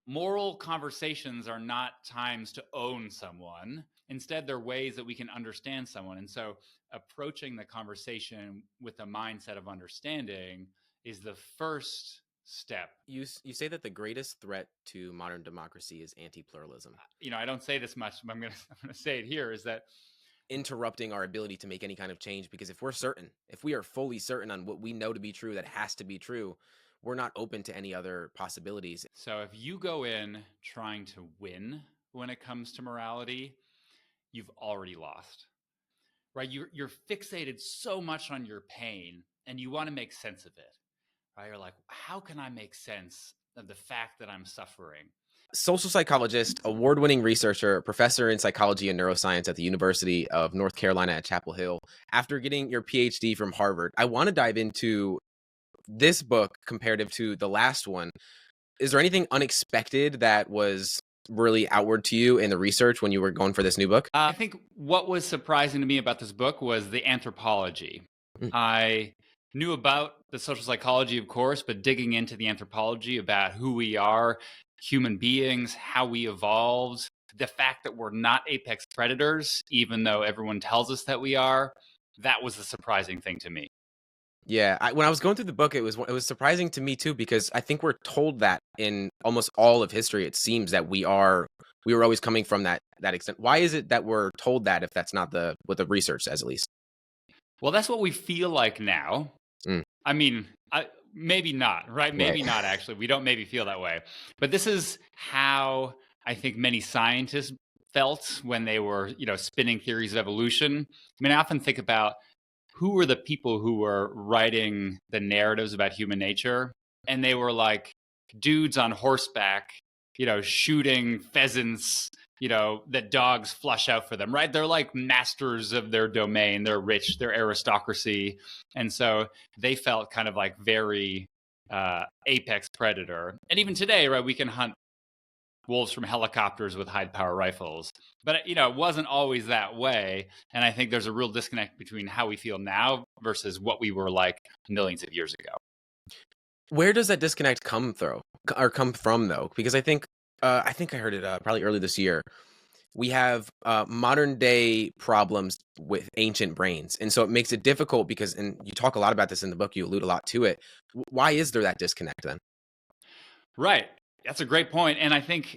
moral conversations are not times to own someone. Instead, they're ways that we can understand someone. And so approaching the conversation with a mindset of understanding is the first step. You say that the greatest threat to modern democracy is anti-pluralism. I don't say this much, but I'm going to say it here, is that interrupting our ability to make any kind of change, because if we are fully certain on what we know to be true, that has to be true, we're not open to any other possibilities. So if you go in trying to win when it comes to morality, you've already lost, right? You're fixated so much on your pain and you want to make sense of it, right? You're like, how can I make sense of the fact that I'm suffering? Social psychologist, award-winning researcher, professor in psychology and neuroscience at the University of North Carolina at Chapel Hill. After getting your PhD from Harvard, I want to dive into this book comparative to the last one. Is there anything unexpected that was really outward to you in the research when you were going for this new book? I think what was surprising to me about this book was the anthropology. I knew about the social psychology, of course, but digging into the anthropology about who we are, human beings, how we evolved, the fact that we're not apex predators, even though everyone tells us that we are, that was the surprising thing to me. Yeah, when I was going through the book, it was surprising to me too, because I think we're told that in almost all of history, it seems that we were always coming from that extent. Why is it that we're told that if that's not what the research says, at least? Well, that's what we feel like now. I mean, maybe not, right? Maybe not, actually. We don't maybe feel that way. But this is how I think many scientists felt when they were, spinning theories of evolution. I mean, I often think about who were the people who were writing the narratives about human nature, and they were like dudes on horseback, shooting pheasants, that dogs flush out for them, right? They're like masters of their domain. They're rich, they're aristocracy. And so they felt kind of like very apex predator. And even today, right, we can hunt wolves from helicopters with high power rifles. But, it wasn't always that way. And I think there's a real disconnect between how we feel now versus what we were like millions of years ago. Where does that disconnect come from, though? Because I think I heard it probably early this year. We have modern day problems with ancient brains. And so it makes it difficult because, and you talk a lot about this in the book, you allude a lot to it. Why is there that disconnect then? Right. That's a great point. And I think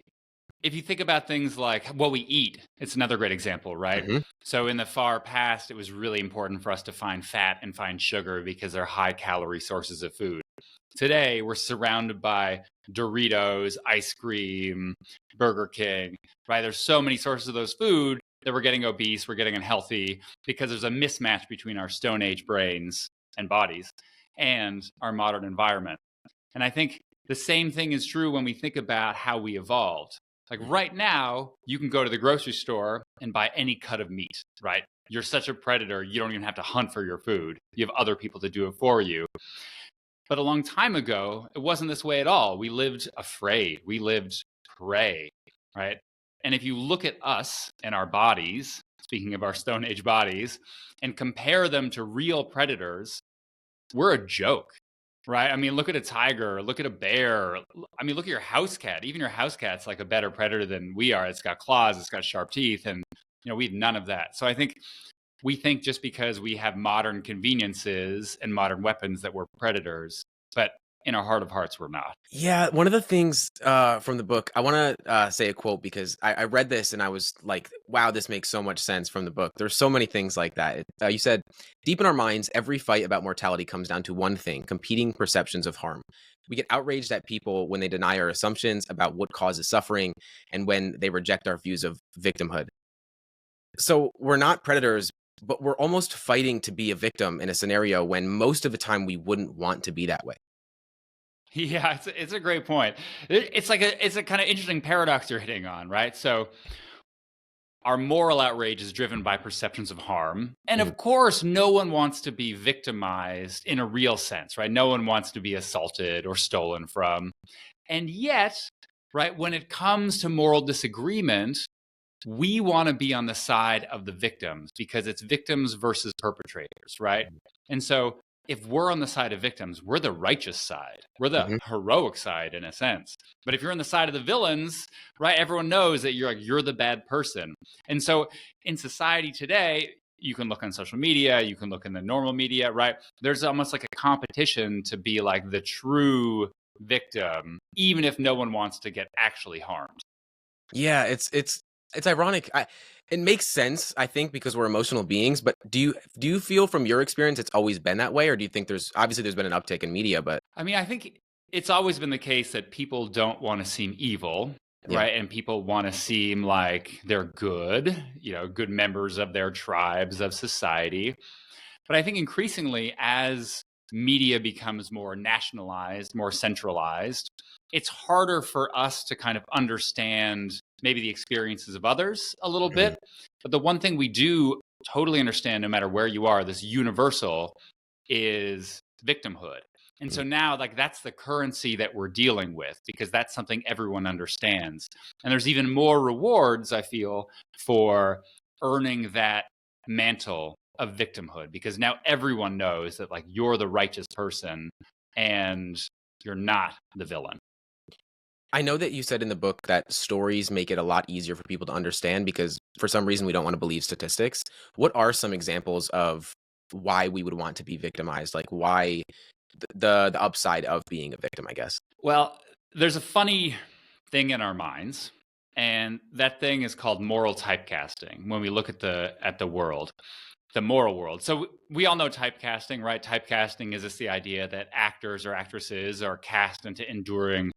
if you think about things like what we eat, it's another great example, right? Mm-hmm. So in the far past, it was really important for us to find fat and find sugar because they're high calorie sources of food. Today, we're surrounded by Doritos, ice cream, Burger King, right? There's so many sources of those food that we're getting obese, we're getting unhealthy because there's a mismatch between our Stone Age brains and bodies and our modern environment. And I think the same thing is true when we think about how we evolved. Like right now, you can go to the grocery store and buy any cut of meat, right? You're such a predator, you don't even have to hunt for your food. You have other people to do it for you. But a long time ago, it wasn't this way at all. We lived afraid. We lived prey, right? And if you look at us and our bodies, speaking of our Stone Age bodies, and compare them to real predators, we're a joke, right? I mean, look at a tiger, look at a bear. I mean, look at your house cat. Even your house cat's like a better predator than we are. It's got claws, it's got sharp teeth, and we have none of that. So I think we think just because we have modern conveniences and modern weapons that we're predators, but in our heart of hearts, we're not. Yeah, one of the things from the book, I want to say a quote because I read this and I was like, wow, this makes so much sense from the book. There's so many things like that. You said, deep in our minds, every fight about mortality comes down to one thing: competing perceptions of harm. We get outraged at people when they deny our assumptions about what causes suffering and when they reject our views of victimhood. So we're not predators, but we're almost fighting to be a victim in a scenario when most of the time we wouldn't want to be that way. Yeah, it's a great point. It's a kind of interesting paradox you're hitting on, right? So our moral outrage is driven by perceptions of harm. And of course, no one wants to be victimized in a real sense, right? No one wants to be assaulted or stolen from. And yet, right, when it comes to moral disagreement, we want to be on the side of the victims because it's victims versus perpetrators, right? And so if we're on the side of victims, we're the righteous side. We're the heroic side in a sense. But if you're on the side of the villains, right, everyone knows that you're the bad person. And so in society today, you can look on social media, you can look in the normal media, right? There's almost like a competition to be like the true victim, even if no one wants to get actually harmed. Yeah, it's ironic. It makes sense, I think, because we're emotional beings. But do you feel from your experience it's always been that way, or do you think there's been an uptick in media? But I mean, I think it's always been the case that people don't want to seem evil, right? And people want to seem like they're good, good members of their tribes, of society. But I think increasingly, as media becomes more nationalized, more centralized, it's harder for us to kind of understand maybe the experiences of others a little bit. But the one thing we do totally understand, no matter where you are, this universal, is victimhood. And so now, like, that's the currency that we're dealing with, because that's something everyone understands. And there's even more rewards, I feel, for earning that mantle of victimhood, because now everyone knows that, like, you're the righteous person and you're not the villain. I know that you said in the book that stories make it a lot easier for people to understand because for some reason we don't want to believe statistics. What are some examples of why we would want to be victimized? Like why the upside of being a victim, I guess. Well, there's a funny thing in our minds, and that thing is called moral typecasting. When we look at the world, the moral world. So we all know typecasting, right? Typecasting is just the idea that actors or actresses are cast into enduring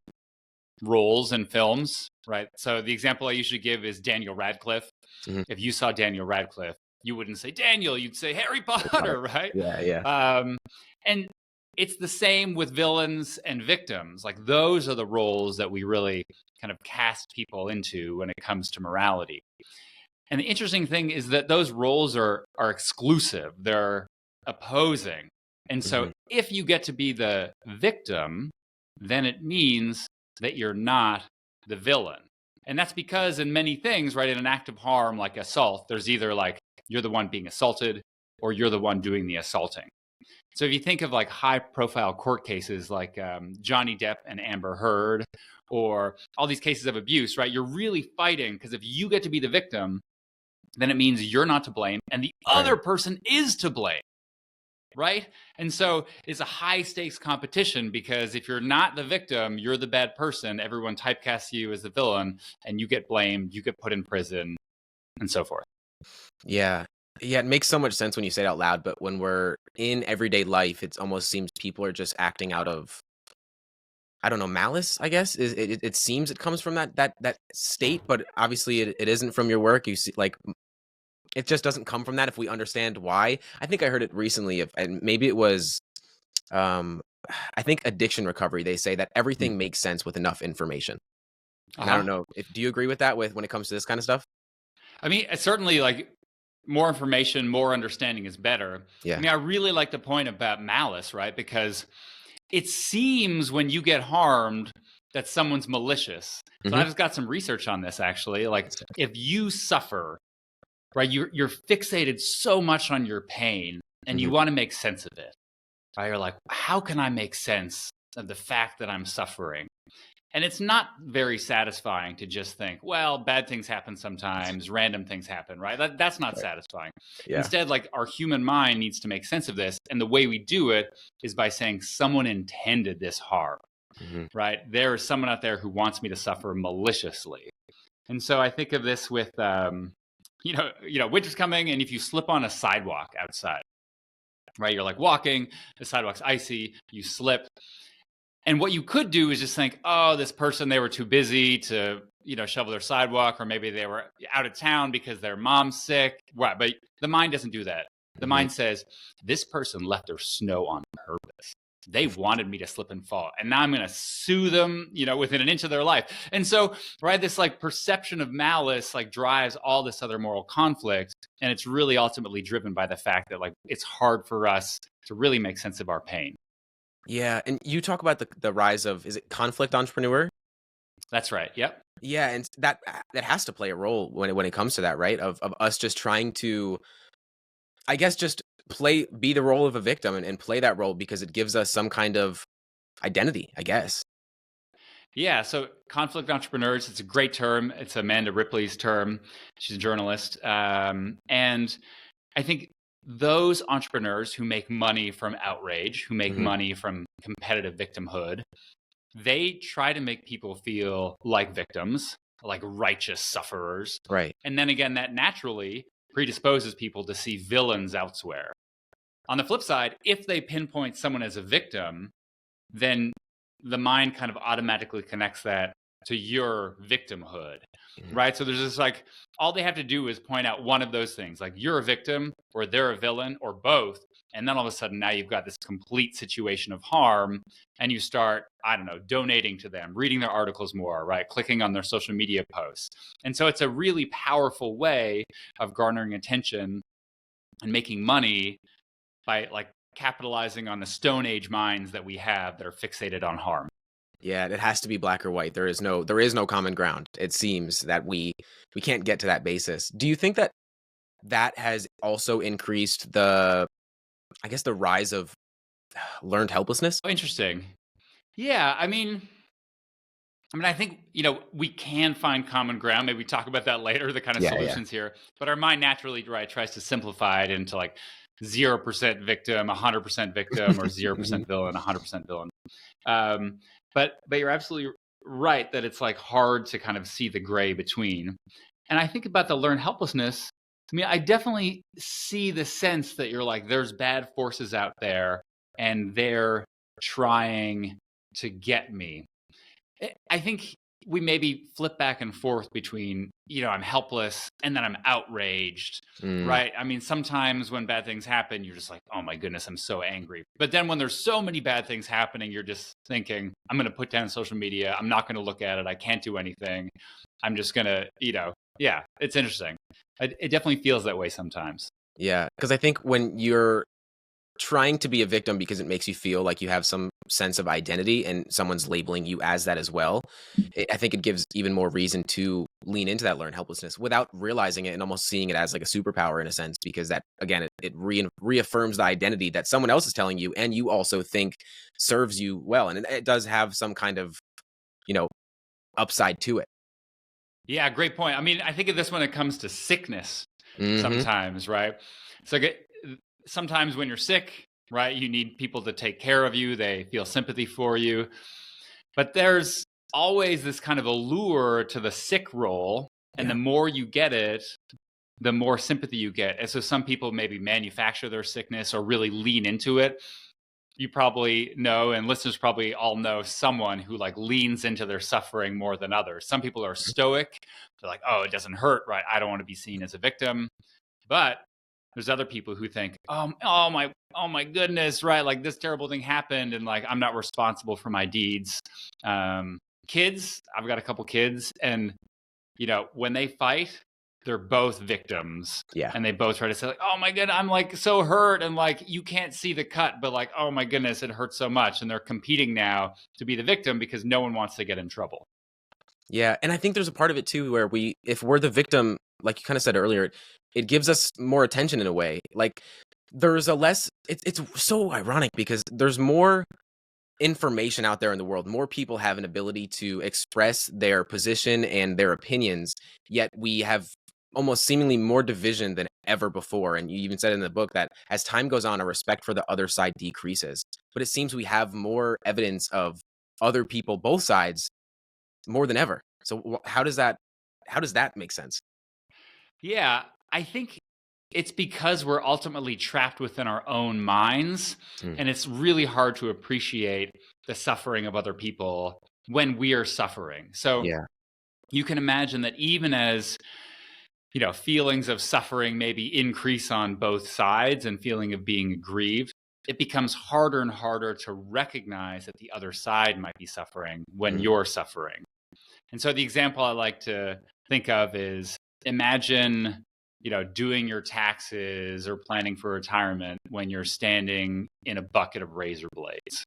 roles in films, right? So the example I usually give is Daniel Radcliffe. If you saw Daniel Radcliffe, you wouldn't say Daniel, you'd say Harry Potter, right? Yeah. And it's the same with villains and victims. Like, those are the roles that we really kind of cast people into when it comes to morality. And the interesting thing is that those roles are exclusive. They're opposing. And so if you get to be the victim, then it means that you're not the villain. And that's because in many things, right, in an act of harm like assault, there's either like you're the one being assaulted or you're the one doing the assaulting. So if you think of like high profile court cases like Johnny Depp and Amber Heard, or all these cases of abuse, right, you're really fighting because if you get to be the victim, then it means you're not to blame and the other person is to blame. Right? And so it's a high stakes competition, because if you're not the victim, you're the bad person. Everyone typecasts you as the villain and you get blamed, you get put in prison, and so forth. Yeah. Yeah, it makes so much sense when you say it out loud, but when we're in everyday life, it almost seems people are just acting out of, I don't know, malice, I guess. It seems it comes from that state, but obviously it isn't from your work. You see, like, it just doesn't come from that if we understand why. I think I heard it recently, and maybe it was, I think addiction recovery, they say that everything makes sense with enough information. And I don't know, do you agree with that when it comes to this kind of stuff? I mean, certainly, like, more information, more understanding is better. Yeah. I mean, I really like the point about malice, right? Because it seems when you get harmed that someone's malicious. So I've just got some research on this, actually. Like, if you suffer, right, you're fixated so much on your pain and you want to make sense of it. Right? You're like, how can I make sense of the fact that I'm suffering? And it's not very satisfying to just think, well, bad things happen sometimes, random things happen, right? That's not satisfying. Yeah. Instead, like, our human mind needs to make sense of this. And the way we do it is by saying someone intended this harm, right? There is someone out there who wants me to suffer maliciously. And so I think of this with, winter's coming, and if you slip on a sidewalk outside, right, you're like walking, the sidewalk's icy, you slip. And what you could do is just think, oh, this person, they were too busy to, shovel their sidewalk, or maybe they were out of town because their mom's sick. Right. But the mind doesn't do that. The mind says, this person left their snow on purpose. They wanted me to slip and fall, and now I'm going to sue them, within an inch of their life. And so, right, this like perception of malice like drives all this other moral conflict. And it's really ultimately driven by the fact that, like, it's hard for us to really make sense of our pain. Yeah, and you talk about the rise of, is it conflict entrepreneur? That's right. Yep. Yeah, and that has to play a role when it comes to that, right? Of us just trying to, I guess, just be the role of a victim and play that role because it gives us some kind of identity, I guess. Yeah, so conflict entrepreneurs, it's a great term. It's Amanda Ripley's term. She's a journalist. And I think those entrepreneurs who make money from outrage, who make money from competitive victimhood, they try to make people feel like victims, like righteous sufferers. Right. And then again, that naturally predisposes people to see villains elsewhere. On the flip side, if they pinpoint someone as a victim, then the mind kind of automatically connects that to your victimhood, right? So there's this like, all they have to do is point out one of those things, like you're a victim or they're a villain or both. And then all of a sudden now you've got this complete situation of harm and you start, I don't know, donating to them, reading their articles more, right? Clicking on their social media posts. And so it's a really powerful way of garnering attention and making money by like capitalizing on the Stone Age minds that we have that are fixated on harm. Yeah, it has to be black or white. There is no common ground. It seems that we can't get to that basis. Do you think that has also increased the rise of learned helplessness? Oh, interesting. Yeah, I mean, I think, we can find common ground. Maybe we talk about that later, the kind of solutions here. But our mind naturally, right, tries to simplify it into like 0% victim, 100% victim, or 0% villain, 100% villain. But you're absolutely right that it's like hard to kind of see the gray between. And I think about the learned helplessness. I mean, I definitely see the sense that you're like, there's bad forces out there and they're trying to get me. I think we maybe flip back and forth between, I'm helpless and then I'm outraged, right? I mean, sometimes when bad things happen, you're just like, oh my goodness, I'm so angry. But then when there's so many bad things happening, you're just thinking, I'm going to put down social media. I'm not going to look at it. I can't do anything. I'm just going to, yeah, it's interesting. It definitely feels that way sometimes. Yeah, because I think when you're trying to be a victim because it makes you feel like you have some sense of identity and someone's labeling you as that as well, I think it gives even more reason to lean into that learned helplessness without realizing it and almost seeing it as like a superpower in a sense, because that, again, it reaffirms the identity that someone else is telling you and you also think serves you well. And it does have some kind of, upside to it. Yeah, great point. I mean, I think of this when it comes to sickness sometimes, right? So sometimes when you're sick, right, you need people to take care of you. They feel sympathy for you. But there's always this kind of allure to the sick role. And the more you get it, the more sympathy you get. And so some people maybe manufacture their sickness or really lean into it. You probably know, and listeners probably all know someone who like leans into their suffering more than others. Some people are stoic. They're like, oh, it doesn't hurt, right? I don't want to be seen as a victim. But there's other people who think, oh my goodness, right? Like this terrible thing happened and like I'm not responsible for my deeds. Kids, I've got a couple kids, and when they fight, they're both victims. Yeah. And they both try to say like, oh my goodness, I'm like so hurt. And like, you can't see the cut, but like, oh my goodness, it hurts so much. And they're competing now to be the victim because no one wants to get in trouble. Yeah. And I think there's a part of it too, where if we're the victim, like you kind of said earlier, it gives us more attention in a way. Like there's it's so ironic because there's more information out there in the world. More people have an ability to express their position and their opinions, yet we have almost seemingly more division than ever before. And you even said in the book that as time goes on, our respect for the other side decreases. But it seems we have more evidence of other people, both sides, more than ever. So how does that make sense? Yeah, I think it's because we're ultimately trapped within our own minds, and it's really hard to appreciate the suffering of other people when we are suffering. So you can imagine that even as feelings of suffering maybe increase on both sides and feeling of being aggrieved, it becomes harder and harder to recognize that the other side might be suffering when you're suffering. And so the example I like to think of is, imagine doing your taxes or planning for retirement when you're standing in a bucket of razor blades.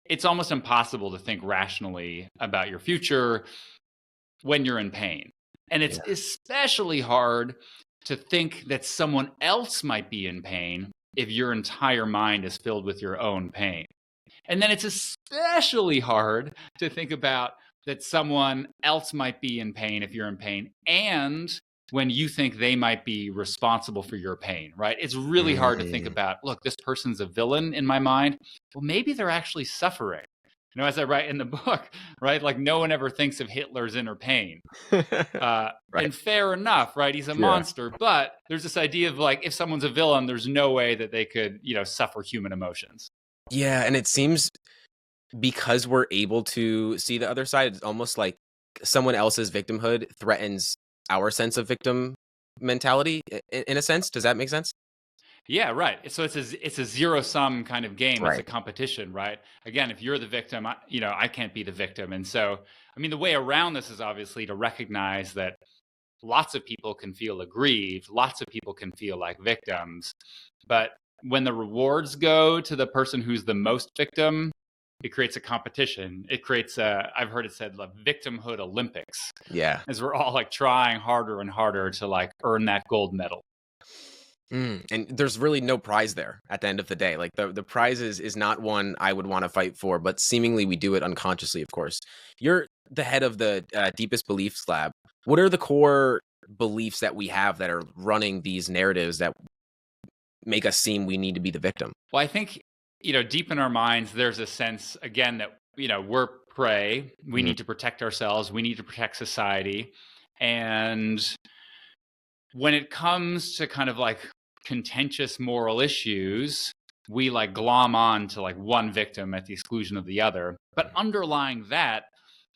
It's almost impossible to think rationally about your future when you're in pain. And it's especially hard to think that someone else might be in pain if your entire mind is filled with your own pain. And then it's especially hard to think about that someone else might be in pain if you're in pain, and when you think they might be responsible for your pain, right? It's really hard to think about, look, this person's a villain in my mind. Well, maybe they're actually suffering. You know, as I write in the book, right? Like, no one ever thinks of Hitler's inner pain. Right. And fair enough, right? He's a Yeah. monster, but there's this idea of like, if someone's a villain, there's no way that they could, suffer human emotions. Yeah, and it seems because we're able to see the other side, it's almost like someone else's victimhood threatens our sense of victim mentality in a sense. Does that make sense? Yeah, right. So it's a zero sum kind of game. It's a Right. competition, right? Again, if you're the victim, I can't be the victim. And so, I mean, the way around this is obviously to recognize that lots of people can feel aggrieved, lots of people can feel like victims, but when the rewards go to the person who's the most victim, it creates a competition. It creates I've heard it said, like, victimhood Olympics, Yeah. as we're all like trying harder and harder to like earn that gold medal. And there's really no prize there at the end of the day. Like the prize is not one I would want to fight for, but seemingly we do it unconsciously, of course. You're the head of the Deepest Beliefs Lab. What are the core beliefs that we have that are running these narratives that make us seem we need to be the victim? Well, I think, deep in our minds, there's a sense, again, that, we're prey. We need to protect ourselves. We need to protect society. And when it comes to kind of like contentious moral issues, we like glom on to like one victim at the exclusion of the other. But underlying that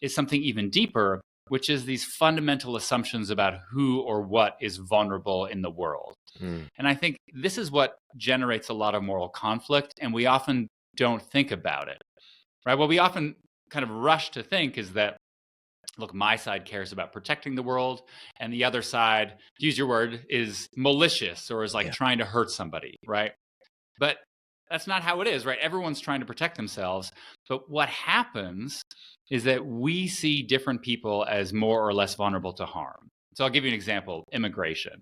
is something even deeper, which is these fundamental assumptions about who or what is vulnerable in the world. And I think this is what generates a lot of moral conflict, and we often don't think about it, right? What we often kind of rush to think is that, look, my side cares about protecting the world, and the other side, to use your word, is malicious or is like trying to hurt somebody, right? But that's not how it is, right? Everyone's trying to protect themselves. But what happens is that we see different people as more or less vulnerable to harm. So I'll give you an example: immigration.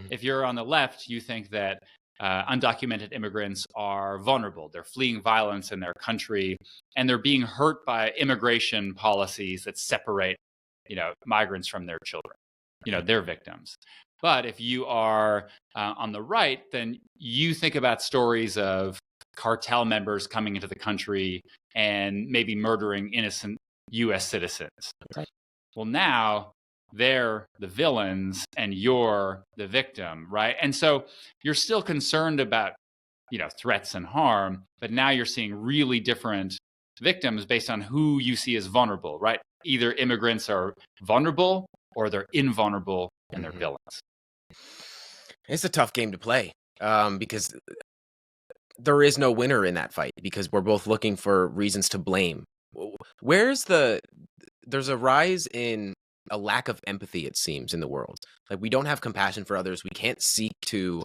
If you're on the left, you think that undocumented immigrants are vulnerable. They're fleeing violence in their country, and they're being hurt by immigration policies that separate, migrants from their children. They're victims. But if you are on the right, then you think about stories of cartel members coming into the country and maybe murdering innocent U.S. citizens. Right. Well, now they're the villains and you're the victim, right? And so you're still concerned about, threats and harm, but now you're seeing really different victims based on who you see as vulnerable, right? Either immigrants are vulnerable or they're invulnerable and they're villains. It's a tough game to play because there is no winner in that fight because we're both looking for reasons to blame. There's a rise in a lack of empathy, it seems, in the world. Like, we don't have compassion for others. We can't seek to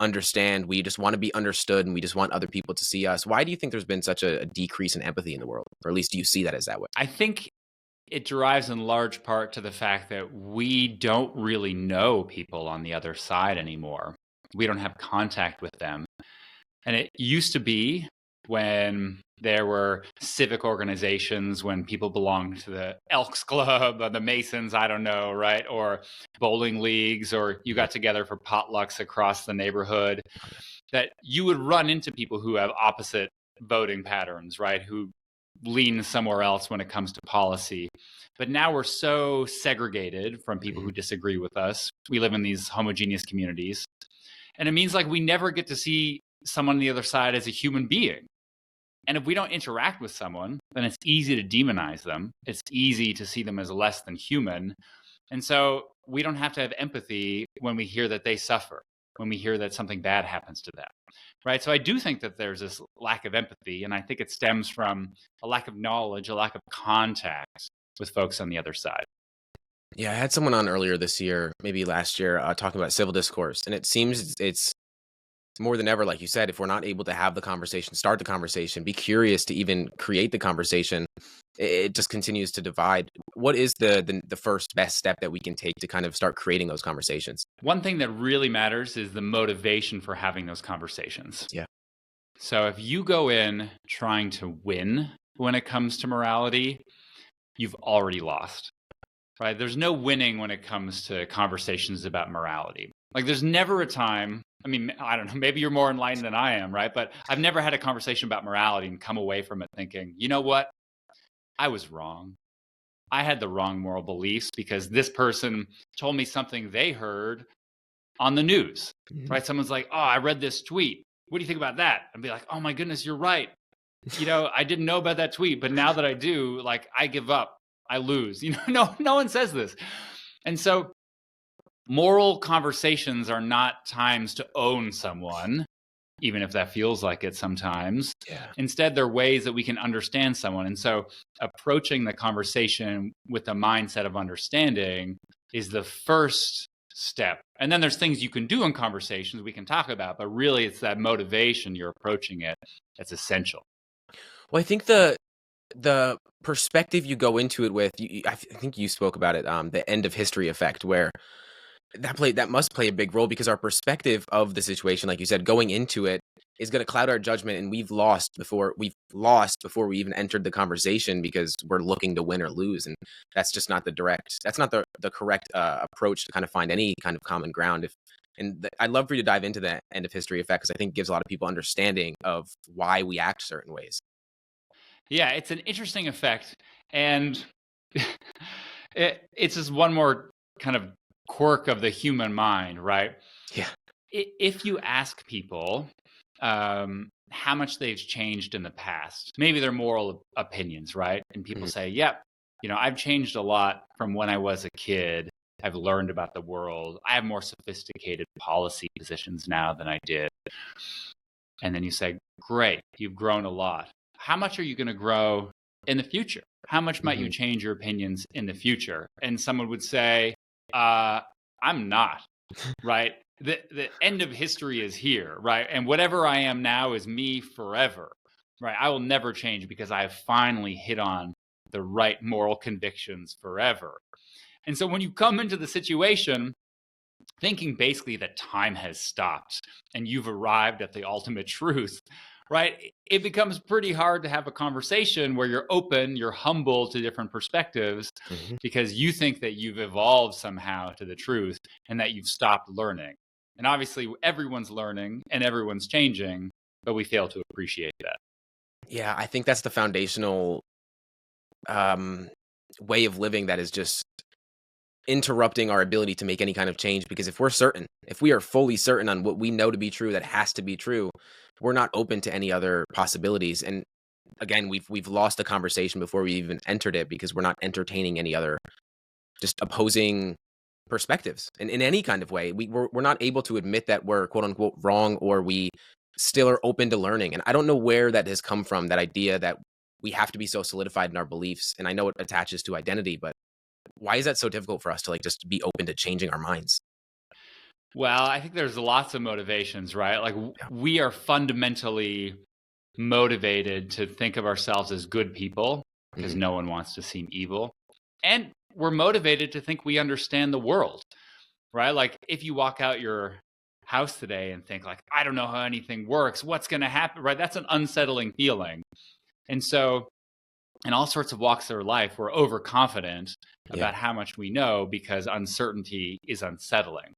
understand. We just want to be understood, and we just want other people to see us. Why do you think there's been such a decrease in empathy in the world? Or at least do you see that as that way? I think it derives in large part to the fact that we don't really know people on the other side anymore. We don't have contact with them. And it used to be, when there were civic organizations, when people belonged to the Elks Club or the Masons, I don't know, right? Or bowling leagues, or you got together for potlucks across the neighborhood, that you would run into people who have opposite voting patterns, right? Who lean somewhere else when it comes to policy. But now we're so segregated from people who disagree with us. We live in these homogeneous communities. And it means like we never get to see someone on the other side as a human being. And if we don't interact with someone, then it's easy to demonize them. It's easy to see them as less than human. And so we don't have to have empathy when we hear that they suffer, when we hear that something bad happens to them, right? So I do think that there's this lack of empathy, and I think it stems from a lack of knowledge, a lack of contact with folks on the other side. Yeah, I had someone on earlier this year, maybe last year, talking about civil discourse, and it seems it's more than ever, like you said, if we're not able to have the conversation, start the conversation, be curious to even create the conversation, it just continues to divide. What is the first best step that we can take to kind of start creating those conversations? One thing that really matters is the motivation for having those conversations. Yeah. So if you go in trying to win when it comes to morality, you've already lost, right? There's no winning when it comes to conversations about morality. Like there's never a time, I mean, I don't know, maybe you're more enlightened than I am, right? But I've never had a conversation about morality and come away from it thinking, you know what? I was wrong. I had the wrong moral beliefs because this person told me something they heard on the news, right? Someone's like, oh, I read this tweet. What do you think about that? And be like, oh my goodness, you're right. You know, I didn't know about that tweet, but now that I do, like, I give up. I lose. You know, no one says this. And so moral conversations are not times to own someone, even if that feels like it sometimes. Yeah. Instead, they're ways that we can understand someone. And so approaching the conversation with a mindset of understanding is the first step. And then there's things you can do in conversations we can talk about, but really it's that motivation you're approaching it that's essential. Well, I think the perspective you go into it with, I think you spoke about it, the end of history effect, where that must play a big role because our perspective of the situation, like you said, going into it is going to cloud our judgment, and we've lost before we even entered the conversation because we're looking to win or lose, and that's just not the correct approach to kind of find any kind of common ground. I'd love for you to dive into that end of history effect because I think it gives a lot of people understanding of why we act certain ways. Yeah, it's an interesting effect, and it's just one more kind of quirk of the human mind, right? Yeah. If you ask people how much they've changed in the past, maybe their moral opinions, right? And people say, yep, I've changed a lot from when I was a kid. I've learned about the world. I have more sophisticated policy positions now than I did. And then you say, great, you've grown a lot. How much are you going to grow in the future? How much might you change your opinions in the future? And someone would say, I'm not, right? The end of history is here, right? And whatever I am now is me forever, right? I will never change because I have finally hit on the right moral convictions forever. And so when you come into the situation thinking basically that time has stopped and you've arrived at the ultimate truth, right? It becomes pretty hard to have a conversation where you're open, you're humble to different perspectives because you think that you've evolved somehow to the truth and that you've stopped learning. And obviously everyone's learning and everyone's changing, but we fail to appreciate that. Yeah, I think that's the foundational way of living that is just interrupting our ability to make any kind of change, because if we are fully certain on what we know to be true, that has to be true, we're not open to any other possibilities. And again, we've lost the conversation before we even entered it because we're not entertaining any other just opposing perspectives in any kind of way. We're not able to admit that we're quote unquote wrong, or we still are open to learning. And I don't know where that has come from, that idea that we have to be so solidified in our beliefs. And I know it attaches to identity, but why is that so difficult for us to just be open to changing our minds? Well, I think there's lots of motivations, right? Like we are fundamentally motivated to think of ourselves as good people because no one wants to seem evil. And we're motivated to think we understand the world, right? Like if you walk out your house today and think like, I don't know how anything works, what's going to happen, right? That's an unsettling feeling. And so in all sorts of walks of our life, we're overconfident about how much we know because uncertainty is unsettling.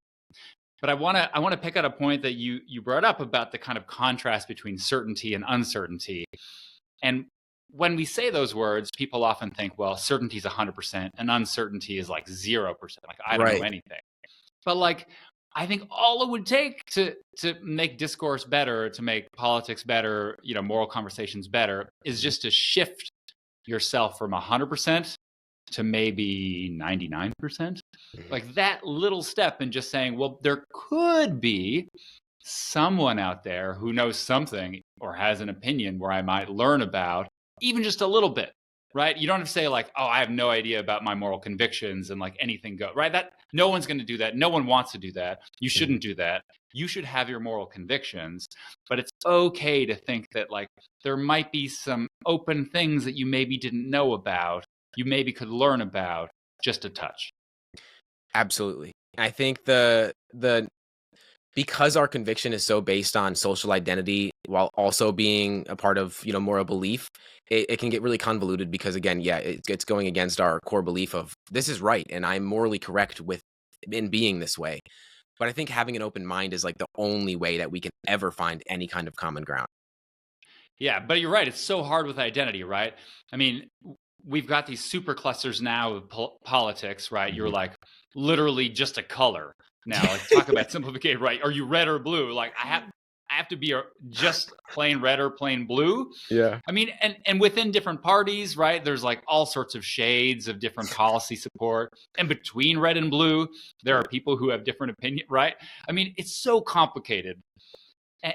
But I want to pick out a point that you brought up about the kind of contrast between certainty and uncertainty. And when we say those words, people often think, well, certainty is 100% and uncertainty is like 0%. Like I don't know anything. But like I think all it would take to make discourse better, to make politics better, moral conversations better, is just to shift yourself from 100% to maybe 99%. Like that little step in just saying, well, there could be someone out there who knows something or has an opinion where I might learn about even just a little bit. right? You don't have to say like, oh, I have no idea about my moral convictions and like anything go, right? That no one's going to do that. No one wants to do that. You shouldn't do that. You should have your moral convictions, but it's okay to think that like there might be some open things that you maybe didn't know about, you maybe could learn about just a touch. Absolutely. I think because our conviction is so based on social identity while also being a part of, moral belief, it can get really convoluted because again, it's going against our core belief of this is right and I'm morally correct in being this way. But I think having an open mind is like the only way that we can ever find any kind of common ground. Yeah, but you're right. It's so hard with identity, right? I mean, we've got these super clusters now of politics, right? You're like literally just a color now. Like talk about simplification, right? Are you red or blue? Like I have to be just plain red or plain blue. Yeah. I mean, and within different parties, right? There's like all sorts of shades of different policy support. And between red and blue, there are people who have different opinions, right? I mean, it's so complicated.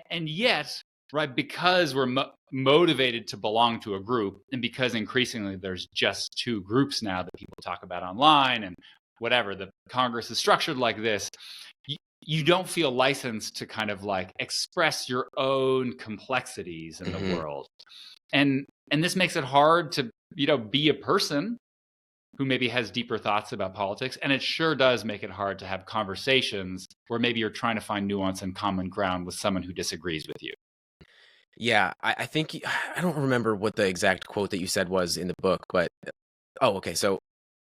And yet, right, because we're motivated to belong to a group, and because increasingly there's just two groups now that people talk about online and whatever, the Congress is structured like this, you don't feel licensed to kind of like express your own complexities in the world. And this makes it hard to, be a person who maybe has deeper thoughts about politics. And it sure does make it hard to have conversations where maybe you're trying to find nuance and common ground with someone who disagrees with you. Yeah, I think I don't remember what the exact quote that you said was in the book, but okay. So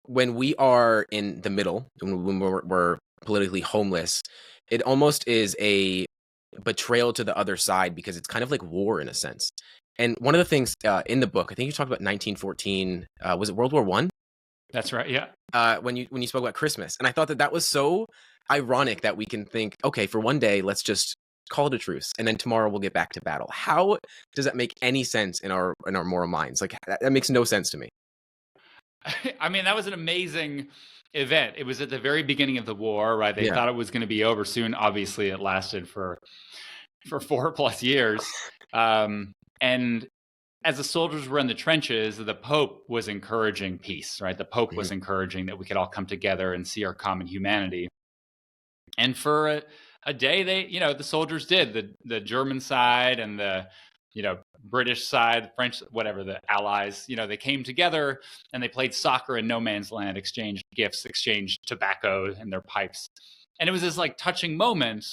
when we are in the middle, when we're politically homeless, it almost is a betrayal to the other side because it's kind of like war in a sense. And one of the things in the book, I think you talked about 1914. Was it World War I? That's right. Yeah. When you spoke about Christmas, and I thought that was so ironic that we can think, okay, for one day, let's just call it a truce, and then tomorrow we'll get back to battle. How does that make any sense in our moral minds? Like that makes no sense to me. I mean, that was an amazing event. It was at the very beginning of the war, right? They thought it was going to be over soon. Obviously, it lasted for 4+ years. And as the soldiers were in the trenches, the Pope was encouraging peace, right? The Pope was encouraging that we could all come together and see our common humanity. And for a day, the soldiers did. The German side and the, British side, French, whatever, the allies, they came together and they played soccer in no man's land, exchanged gifts, exchanged tobacco in their pipes. And it was this like touching moment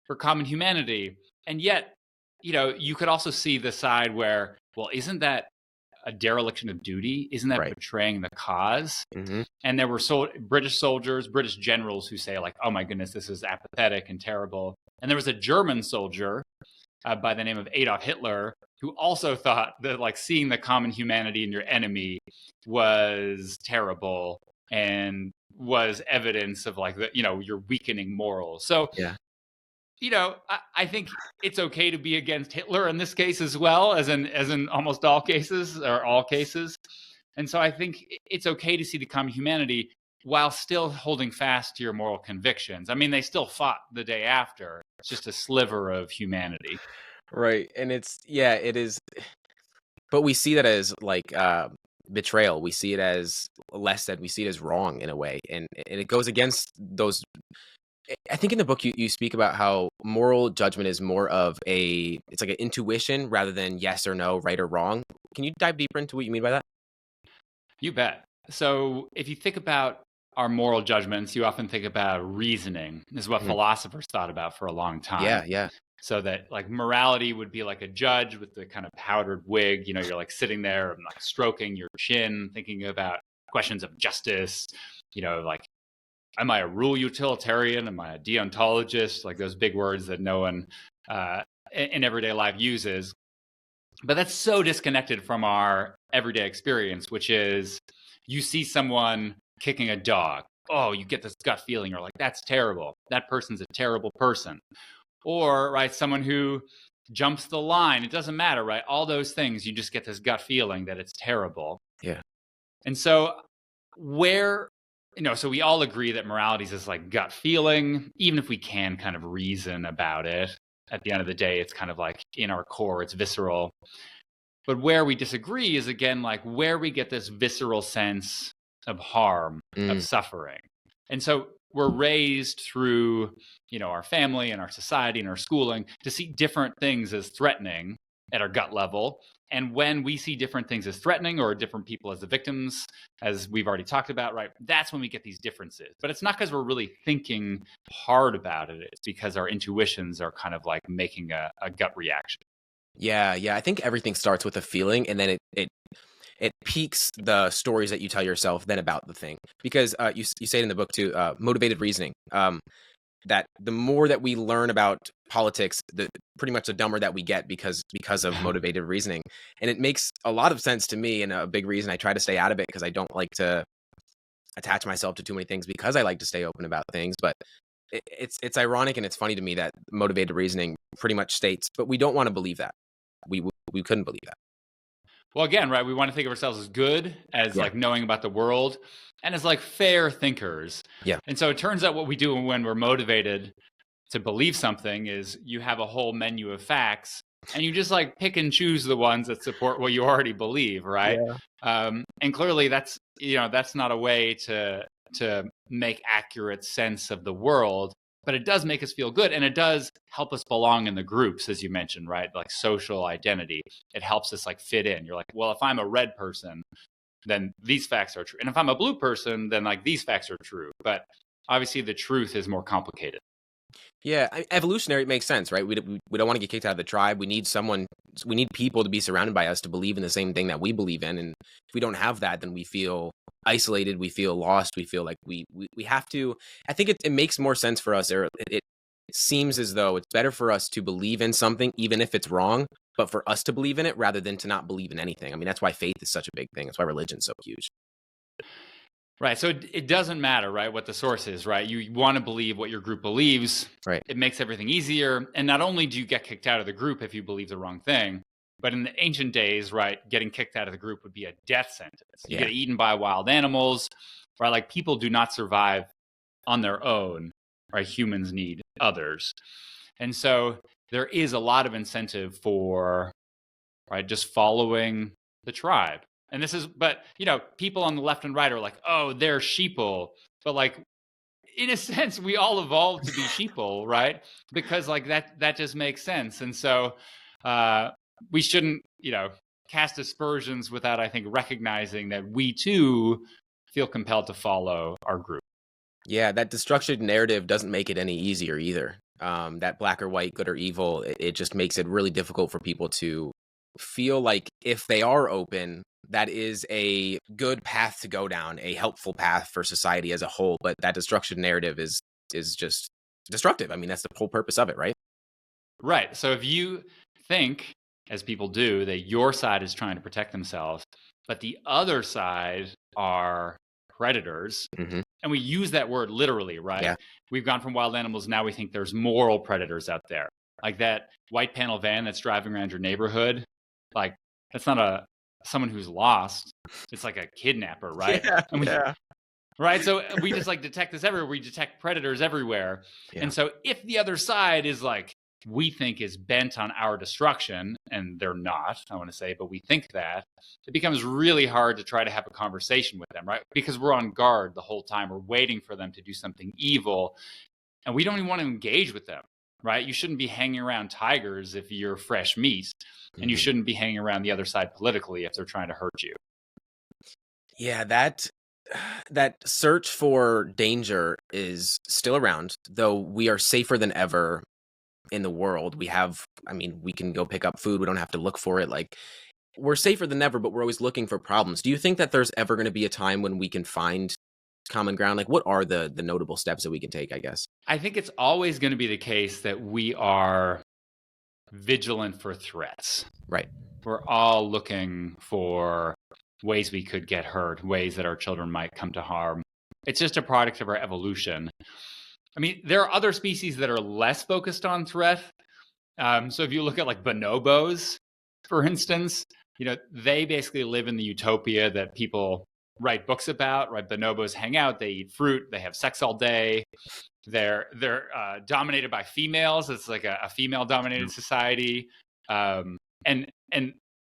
for common humanity. And yet, you could also see the side where, well, isn't that a dereliction of duty? Isn't that betraying the cause? And there were British soldiers, British generals who say like, oh my goodness, this is apathetic and terrible. And there was a German soldier by the name of Adolf Hitler who also thought that like seeing the common humanity in your enemy was terrible and was evidence of like your weakening morals. So I think it's okay to be against Hitler in this case as well, as in almost all cases or all cases. And so I think it's okay to see the common humanity while still holding fast to your moral convictions. I mean, they still fought the day after. It's just a sliver of humanity. Right. And it is. But we see that as like betrayal. We see it as less said. We see it as wrong in a way. And it goes against those. I think in the book you speak about how moral judgment is more of it's like an intuition rather than yes or no, right or wrong. Can you dive deeper into what you mean by that? You bet. So if you think about our moral judgments, you often think about reasoning. This is what philosophers thought about for a long time. Yeah. So that like morality would be like a judge with the kind of powdered wig, you're like sitting there and like stroking your chin, thinking about questions of justice, like, am I a rule utilitarian? Am I a deontologist? Like those big words that no one in everyday life uses. But that's so disconnected from our everyday experience, which is you see someone kicking a dog. Oh, you get this gut feeling. You're like, that's terrible. That person's a terrible person. Or, right, someone who jumps the line. It doesn't matter, right? All those things, you just get this gut feeling that it's terrible. Yeah. And so so we all agree that morality is this like gut feeling, even if we can kind of reason about it. At the end of the day, it's kind of like in our core, it's visceral. But where we disagree is, again, like where we get this visceral sense of harm, of suffering. And so we're raised through, our family and our society and our schooling to see different things as threatening at our gut level. And when we see different things as threatening, or different people as the victims, as we've already talked about, right, that's when we get these differences. But it's not because we're really thinking hard about it. It's because our intuitions are kind of like making a gut reaction. Yeah. I think everything starts with a feeling, and then it peaks the stories that you tell yourself then about the thing. Because you say it in the book too, motivated reasoning. That the more that we learn about politics, pretty much the dumber that we get because of motivated reasoning. And it makes a lot of sense to me, and a big reason I try to stay out of it, because I don't like to attach myself to too many things, because I like to stay open about things. But it's ironic and it's funny to me that motivated reasoning pretty much states, but we don't want to believe that. We couldn't believe that. Well, again, right, we want to think of ourselves as good, as like knowing about the world, and as like fair thinkers. Yeah. And so it turns out what we do when we're motivated to believe something is you have a whole menu of facts, and you just like pick and choose the ones that support what you already believe, right? Yeah. And clearly that's not a way to make accurate sense of the world. But it does make us feel good, and it does help us belong in the groups, as you mentioned, right? Like social identity. It helps us like fit in. You're like, well, if I'm a red person, then these facts are true. And if I'm a blue person, then like these facts are true. But obviously the truth is more complicated. Yeah, evolutionary, it makes sense, right? We don't want to get kicked out of the tribe. We need people to be surrounded by us to believe in the same thing that we believe in. And if we don't have that, then we feel isolated, we feel lost, we feel like we have to. I think it makes more sense for us, or it seems as though it's better for us to believe in something, even if it's wrong, but for us to believe in it rather than to not believe in anything. I mean, that's why faith is such a big thing. That's why religion's so huge. Right. So it doesn't matter, right, what the source is, right? You want to believe what your group believes. Right. It makes everything easier. And not only do you get kicked out of the group if you believe the wrong thing, but in the ancient days, right, getting kicked out of the group would be a death sentence. You get eaten by wild animals, right? Like people do not survive on their own, right? Humans need others. And so there is a lot of incentive for, right, just following the tribe. And this is, but, people on the left and right are like, oh, they're sheeple. But like, in a sense, we all evolved to be sheeple, right? Because like that just makes sense. And so we shouldn't, cast aspersions without, I think, recognizing that we too feel compelled to follow our group. Yeah, that destruction narrative doesn't make it any easier either. That black or white, good or evil, it just makes it really difficult for people to feel like if they are open, that is a good path to go down, a helpful path for society as a whole. But that destruction narrative is just destructive. I mean, that's the whole purpose of it, right? Right. So if you think, as people do, that your side is trying to protect themselves, but the other side are predators, and we use that word literally, right? Yeah. We've gone from wild animals, now we think there's moral predators out there. Like that white panel van that's driving around your neighborhood, like that's not someone who's lost. It's like a kidnapper, right? Yeah. Right. So we just like detect this everywhere. We detect predators everywhere. Yeah. And so if the other side is like, we think is bent on our destruction, and they're not, I want to say, but we think that, it becomes really hard to try to have a conversation with them, right? Because we're on guard the whole time. We're waiting for them to do something evil, and we don't even want to engage with them, right? You shouldn't be hanging around tigers if you're fresh meat, and you shouldn't be hanging around the other side politically if they're trying to hurt you. Yeah, that search for danger is still around, though we are safer than ever in the world. We can go pick up food. We don't have to look for it. Like, we're safer than ever, but we're always looking for problems. Do you think that there's ever going to be a time when we can find common ground? Like, what are the notable steps that we can take, I guess? I think it's always going to be the case that we are vigilant for threats. Right. We're all looking for ways we could get hurt, ways that our children might come to harm. It's just a product of our evolution. I mean, there are other species that are less focused on threat. So if you look at like bonobos, for instance, they basically live in the utopia that people write books about, right? Bonobos hang out, they eat fruit, they have sex all day. They're dominated by females. It's like a female-dominated society. And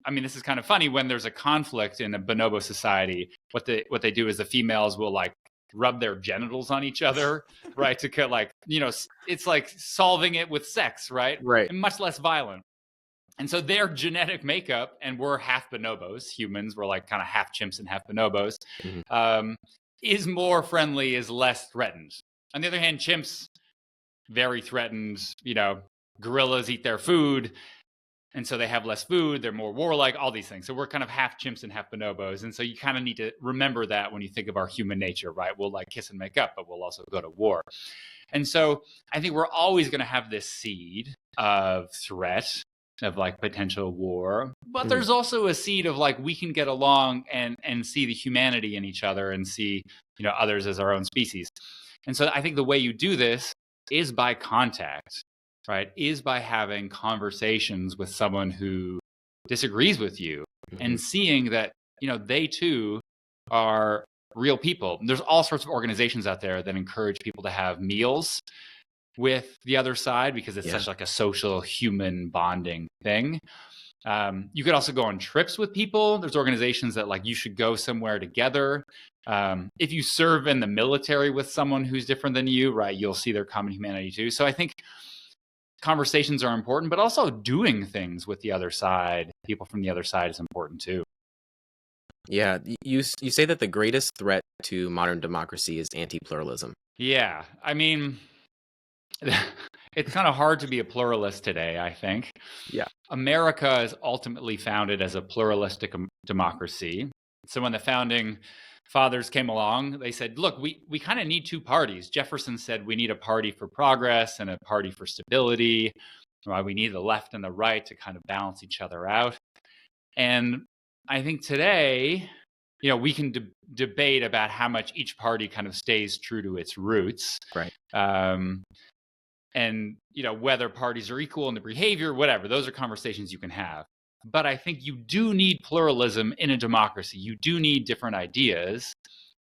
I mean, this is kind of funny. When there's a conflict in a bonobo society, what they do is the females will like rub their genitals on each other, right? To like, it's like solving it with sex, right? Right. And much less violent. And so their genetic makeup, and we're half bonobos, humans, we're like kind of half chimps and half bonobos, is more friendly, is less threatened. On the other hand, chimps, very threatened, gorillas eat their food. And so they have less food, they're more warlike, all these things. So we're kind of half chimps and half bonobos. And so you kind of need to remember that when you think of our human nature, right? We'll like kiss and make up, but we'll also go to war. And so I think we're always going to have this seed of threat, of like potential war. But there's also a seed of like, we can get along and see the humanity in each other and see, others as our own species. And so I think the way you do this is by contact. Right, is by having conversations with someone who disagrees with you and seeing that, they too are real people. There's all sorts of organizations out there that encourage people to have meals with the other side because it's such like a social human bonding thing. You could also go on trips with people. There's organizations that like you should go somewhere together. If you serve in the military with someone who's different than you, right, you'll see their common humanity too. So I think conversations are important, but also doing things with the other side, people from the other side, is important too. Yeah, you say that the greatest threat to modern democracy is anti-pluralism. Yeah, I mean, it's kind of hard to be a pluralist today, I think. Yeah. America is ultimately founded as a pluralistic democracy. So when the founding fathers came along, they said, look, we kind of need two parties. Jefferson said we need a party for progress and a party for stability. Right? We need the left and the right to kind of balance each other out. And I think today, we can debate about how much each party kind of stays true to its roots. Right. And, whether parties are equal in the behavior, whatever, those are conversations you can have. But I think you do need pluralism in a democracy. You do need different ideas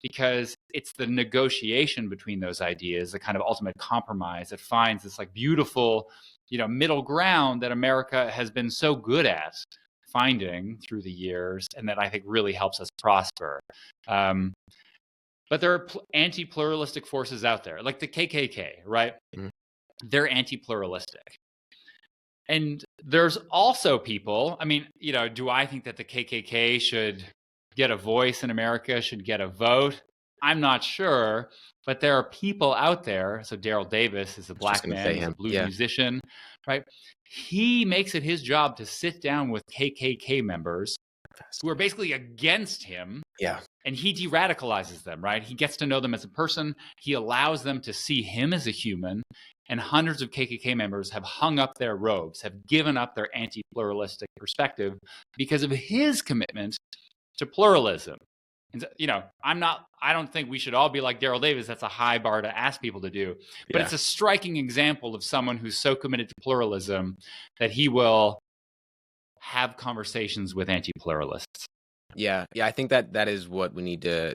because it's the negotiation between those ideas, the kind of ultimate compromise that finds this like beautiful, middle ground that America has been so good at finding through the years, and that I think really helps us prosper. But there are anti-pluralistic forces out there, like the KKK, right? They're anti-pluralistic. And there's also people, I mean, do I think that the KKK should get a voice in America, should get a vote? I'm not sure, but there are people out there. So Daryl Davis is a black man, he's a blues musician, right? He makes it his job to sit down with KKK members who are basically against him. Yeah. And he de-radicalizes them, right? He gets to know them as a person. He allows them to see him as a human. And hundreds of KKK members have hung up their robes, have given up their anti-pluralistic perspective because of his commitment to pluralism. And, I don't think we should all be like Daryl Davis. That's a high bar to ask people to do. But it's a striking example of someone who's so committed to pluralism that he will have conversations with anti-pluralists. Yeah, I think that is what we need to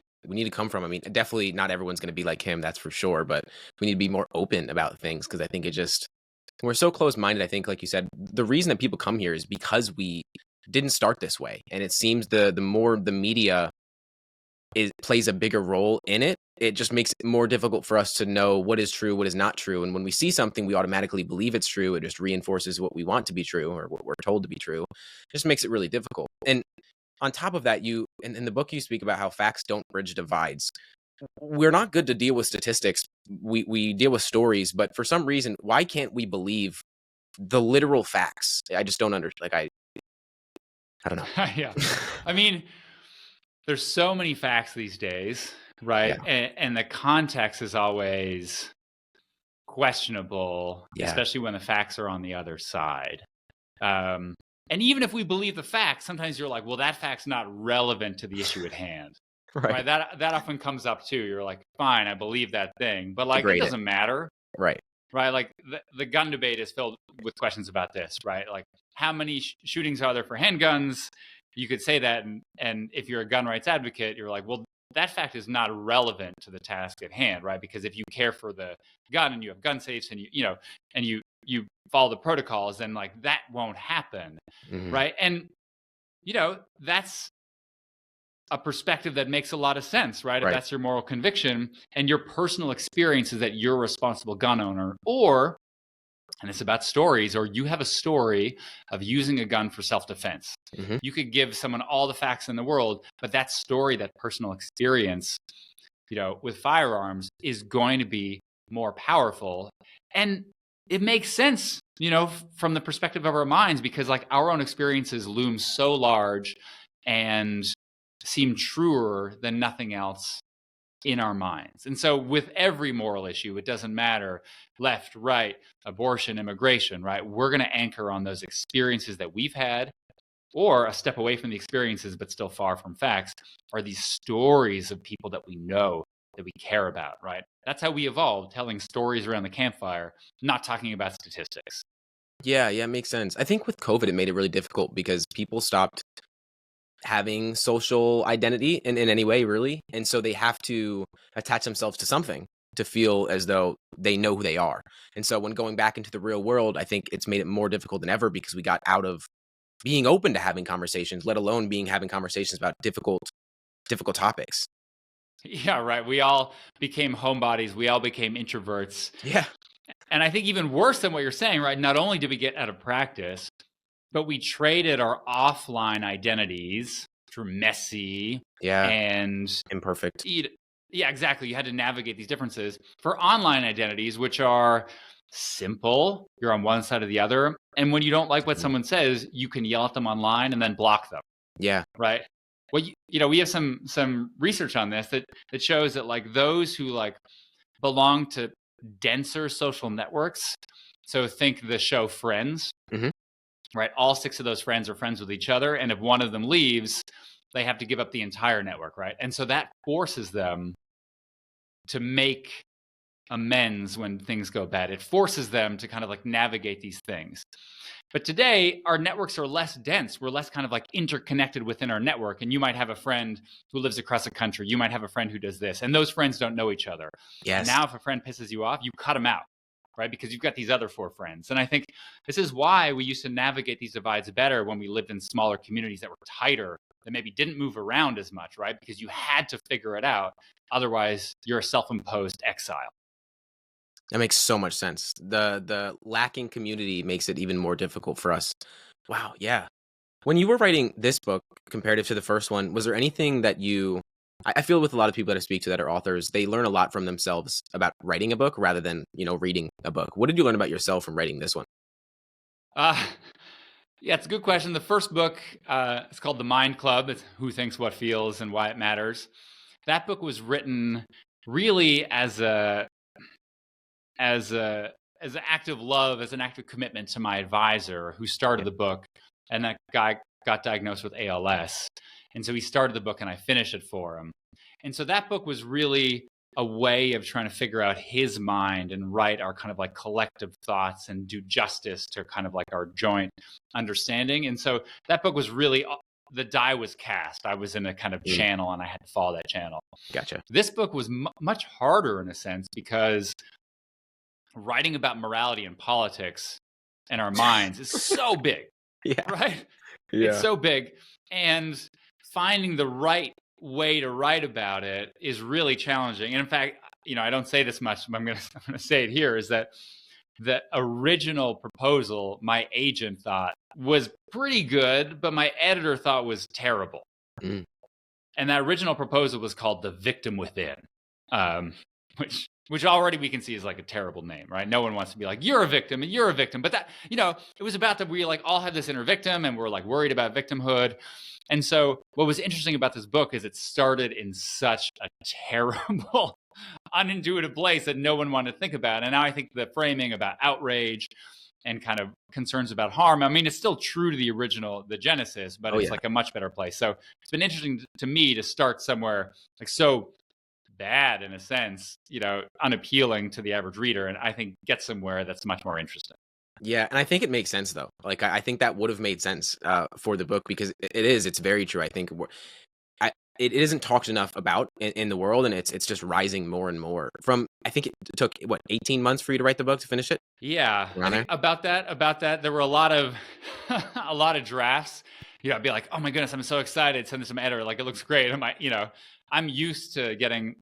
come from. I mean, definitely not everyone's going to be like him, that's for sure, but we need to be more open about things because I think we're so close-minded. I think, like you said, the reason that people come here is because we didn't start this way, and it seems the more the media plays a bigger role in it, it just makes it more difficult for us to know what is true, what is not true. And when we see something, we automatically believe it's true. It just reinforces what we want to be true or what we're told to be true. It just makes it really difficult. And on top of that, in the book, you speak about how facts don't bridge divides. We're not good to deal with statistics. We deal with stories, but for some reason, why can't we believe the literal facts? I just don't understand. Like, I don't know. Yeah. I mean, there's so many facts these days, right? Yeah. And the context is always questionable, especially when the facts are on the other side. And even if we believe the facts, sometimes you're like, well, that fact's not relevant to the issue at hand. Right? That often comes up too. You're like, fine, I believe that thing, but like, it doesn't matter. Right. Like the gun debate is filled with questions about this, right? Like, how many shootings are there for handguns? You could say that. And if you're a gun rights advocate, you're like, well, that fact is not relevant to the task at hand, right? Because if you care for the gun and you have gun safes and you follow the protocols, then like that won't happen, right? And that's a perspective that makes a lot of sense, right? If Right. that's your moral conviction and your personal experience is that you're a responsible gun owner, or, and it's about stories, or you have a story of using a gun for self-defense. Mm-hmm. You could give someone all the facts in the world, but that story, that personal experience, with firearms is going to be more powerful. And it makes sense, from the perspective of our minds, because like our own experiences loom so large and seem truer than nothing else in our minds. And so with every moral issue, it doesn't matter left, right, abortion, immigration, right? We're going to anchor on those experiences that we've had, or a step away from the experiences, but still far from facts, are these stories of people that we know, that we care about, right? That's how we evolved, telling stories around the campfire, not talking about statistics. Yeah, it makes sense. I think with COVID, it made it really difficult because people stopped having social identity in any way, really. And so they have to attach themselves to something to feel as though they know who they are. And so when going back into the real world, I think it's made it more difficult than ever because we got out of being open to having conversations, let alone having conversations about difficult topics. Yeah, right. We all became homebodies. We all became introverts. Yeah. And I think even worse than what you're saying, right? Not only did we get out of practice, but we traded our offline identities for messy and imperfect. Yeah, exactly. You had to navigate these differences for online identities, which are simple. You're on one side or the other. And when you don't like what someone says, you can yell at them online and then block them. Yeah. Right. Well, we have some research on this that shows that like those who like belong to denser social networks. So think the show Friends, right? All 6 of those friends are friends with each other. And if one of them leaves, they have to give up the entire network, right? And so that forces them to make amends when things go bad. It forces them to kind of like navigate these things. But today, our networks are less dense. We're less kind of like interconnected within our network. And you might have a friend who lives across the country. You might have a friend who does this. And those friends don't know each other. Yes. And now if a friend pisses you off, you cut them out, right? Because you've got these other 4 friends. And I think this is why we used to navigate these divides better when we lived in smaller communities that were tighter, that maybe didn't move around as much, right? Because you had to figure it out. Otherwise, you're a self-imposed exile. That makes so much sense. The lacking community makes it even more difficult for us. Wow, yeah. When you were writing this book, comparative to the first one, was there anything that I feel with a lot of people that I speak to that are authors, they learn a lot from themselves about writing a book rather than, reading a book. What did you learn about yourself from writing this one? Yeah, it's a good question. The first book, it's called The Mind Club. It's Who Thinks What Feels and Why It Matters. That book was written really as an act of love, as an act of commitment to my advisor who started the book. And that guy got diagnosed with ALS. And so he started the book and I finished it for him. And so that book was really a way of trying to figure out his mind and write our kind of like collective thoughts and do justice to kind of like our joint understanding. And so that book was really, the die was cast. I was in a kind of channel and I had to follow that channel. Gotcha. This book was much harder in a sense because writing about morality and politics and our minds is so big. Yeah. Right? Yeah. It's so big. And finding the right way to write about it is really challenging. And in fact, I don't say this much, but I'm going to say it here, is that the original proposal my agent thought was pretty good, but my editor thought was terrible. And that original proposal was called The Victim Within, which already we can see is like a terrible name, right? No one wants to be like, you're a victim and you're a victim. But that, it was about that we like all have this inner victim and we're like worried about victimhood. And so what was interesting about this book is it started in such a terrible, unintuitive place that no one wanted to think about. And now I think the framing about outrage and kind of concerns about harm, I mean, it's still true to the original, the Genesis, but it's like a much better place. So it's been interesting to me to start somewhere like so bad in a sense, unappealing to the average reader, and I think get somewhere that's much more interesting. Yeah, and I think it makes sense though. Like I think that would have made sense for the book because it's very true. I think it isn't talked enough about in the world, and it's just rising more and more. I think it took 18 months for you to write the book to finish it. Yeah, about that, there were a lot of drafts. I'd be like, oh my goodness, I'm so excited. Send this to my editor. Like, it looks great. I'm used to getting,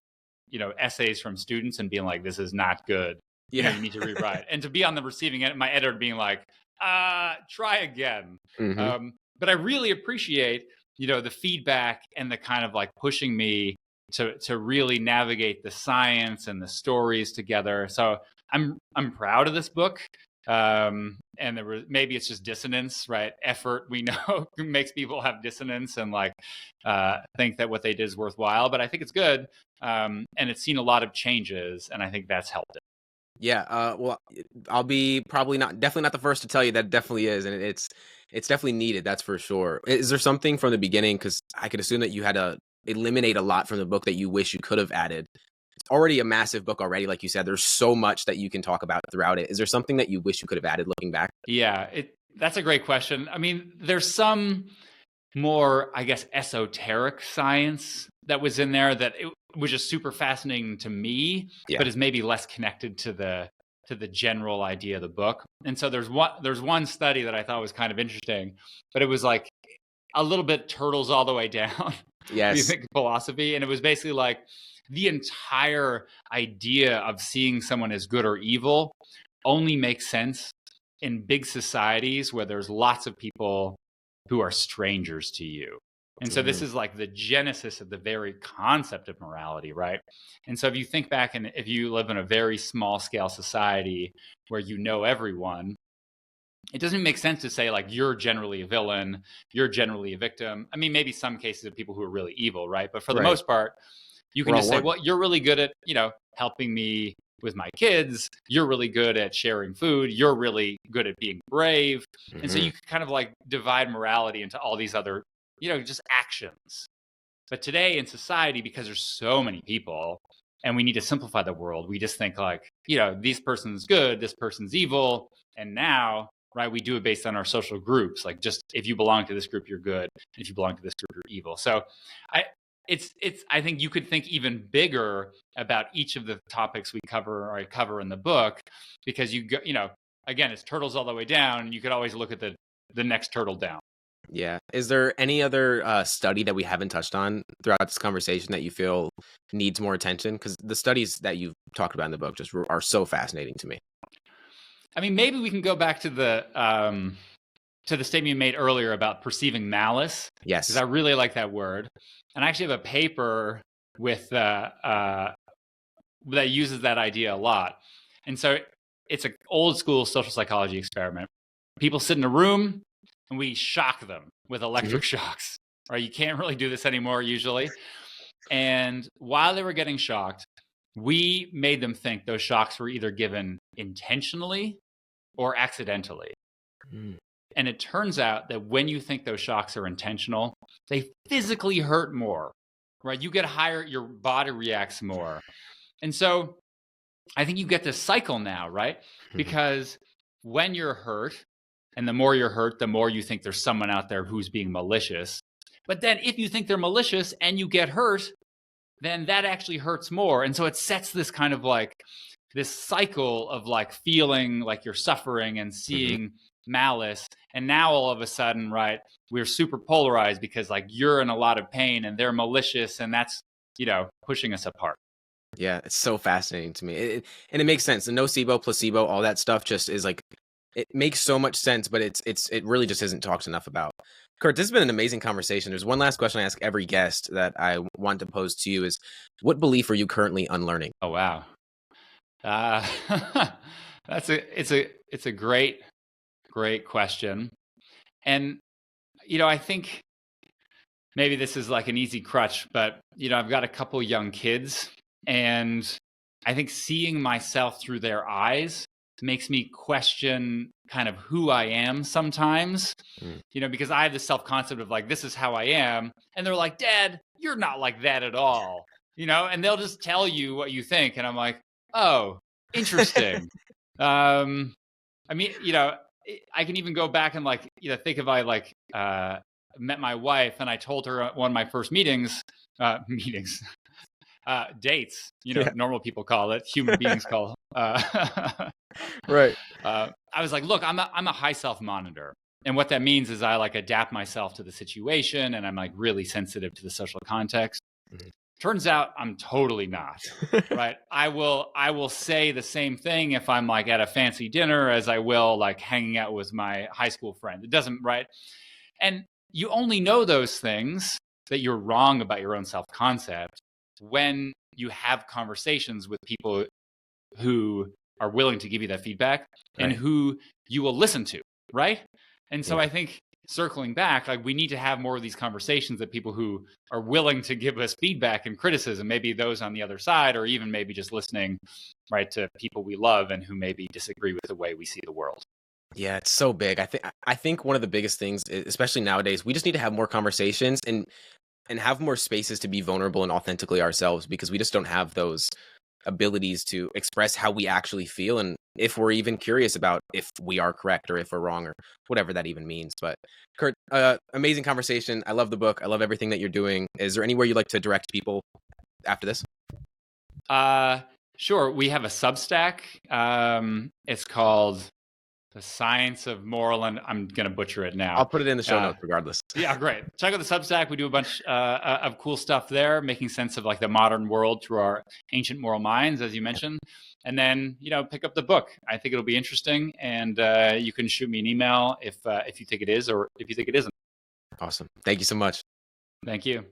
essays from students and being like, this is not good. Yeah. You need to rewrite. And to be on the receiving end, my editor being like, try again. Mm-hmm. But I really appreciate, the feedback and the kind of like pushing me to really navigate the science and the stories together. So I'm proud of this book. And maybe it's just dissonance, right? Effort, we know, makes people have dissonance and like think that what they did is worthwhile. But I think it's good, and it's seen a lot of changes, and I think that's helped it. Yeah. Well, I'll be definitely not the first to tell you that it definitely is, and it's definitely needed. That's for sure. Is there something from the beginning? Because I could assume that you had to eliminate a lot from the book that you wish you could have added. It's already a massive book already, like you said. There's so much that you can talk about throughout it. Is there something that you wish you could have added looking back? Yeah, that's a great question. I mean, there's some more, I guess, esoteric science that was in there that it was just super fascinating to me, but is maybe less connected to the general idea of the book. And so there's one study that I thought was kind of interesting, but it was like a little bit turtles all the way down. Yes. You think philosophy, and it was basically like the entire idea of seeing someone as good or evil only makes sense in big societies where there's lots of people who are strangers to you. And so this is like the genesis of the very concept of morality, right? And so if you think back, and if you live in a very small scale society where you know everyone, it doesn't make sense to say like you're generally a villain, you're generally a victim. I mean, maybe some cases of people who are really evil, right? But for the most part, you can just say, well, you're really good at, helping me with my kids. You're really good at sharing food. You're really good at being brave. And so you can kind of like divide morality into all these other, just actions. But today in society, because there's so many people and we need to simplify the world, we just think like, this person's good, this person's evil. And now, right, we do it based on our social groups. Like, just if you belong to this group, you're good. If you belong to this group, you're evil. So I think you could think even bigger about each of the topics we cover or I cover in the book, because again, it's turtles all the way down, and you could always look at the next turtle down. Yeah. Is there any other study that we haven't touched on throughout this conversation that you feel needs more attention? Because the studies that you've talked about in the book just are so fascinating to me. I mean, maybe we can go back to the statement you made earlier about perceiving malice. Yes. Because I really like that word. And I actually have a paper with that uses that idea a lot. And so it's an old school social psychology experiment. People sit in a room and we shock them with electric shocks. Right? You can't really do this anymore usually. And while they were getting shocked, we made them think those shocks were either given intentionally or accidentally. And it turns out that when you think those shocks are intentional, they physically hurt more, right? You get higher, your body reacts more. And so I think you get this cycle now, right? Because when you're hurt, and the more you're hurt, the more you think there's someone out there who's being malicious. But then if you think they're malicious and you get hurt, then that actually hurts more. And so it sets this kind of like this cycle of like feeling like you're suffering and seeing malice. And now all of a sudden, right, we're super polarized because like you're in a lot of pain and they're malicious, and that's, pushing us apart. Yeah, it's so fascinating to me. And it makes sense. The nocebo, placebo, all that stuff just is like, it makes so much sense, but it really just isn't talked enough about. Kurt, this has been an amazing conversation. There's one last question I ask every guest that I want to pose to you is, what belief are you currently unlearning? Oh, wow. It's a great question. And, I think maybe this is like an easy crutch, but, I've got a couple young kids, and I think seeing myself through their eyes makes me question kind of who I am sometimes, because I have this self-concept of like, this is how I am. And they're like, Dad, you're not like that at all, and they'll just tell you what you think. And I'm like, oh, interesting. I mean, I can even go back and like, think if I like met my wife and I told her at one of my first dates, normal people call it, human beings call. Right. I was like, look, I'm a high self monitor. And what that means is I like adapt myself to the situation, and I'm like really sensitive to the social context. Mhm. Turns out I'm totally not. Right? I will say the same thing if I'm like at a fancy dinner as I will like hanging out with my high school friend. It doesn't, right? And you only know those things that you're wrong about your own self-concept when you have conversations with people who are willing to give you that feedback and Right. who you will listen to, right? And so Yeah. I think circling back, like we need to have more of these conversations with people who are willing to give us feedback and criticism, maybe those on the other side, or even maybe just listening, right, to people we love and who maybe disagree with the way we see the world. Yeah, it's so big. I think one of the biggest things, especially nowadays, we just need to have more conversations and have more spaces to be vulnerable and authentically ourselves, because we just don't have those abilities to express how we actually feel, and if we're even curious about if we are correct or if we're wrong or whatever that even means. But Kurt, amazing conversation. I love the book. I love everything that you're doing. Is there anywhere you'd like to direct people after this? Sure. We have a Substack. It's called The Science of Moral, and I'm going to butcher it now. I'll put it in the show notes regardless. Yeah, great. Check out the Substack. We do a bunch of cool stuff there, making sense of like the modern world through our ancient moral minds, as you mentioned. And then, pick up the book. I think it'll be interesting, and you can shoot me an email if you think it is or if you think it isn't. Awesome. Thank you so much. Thank you.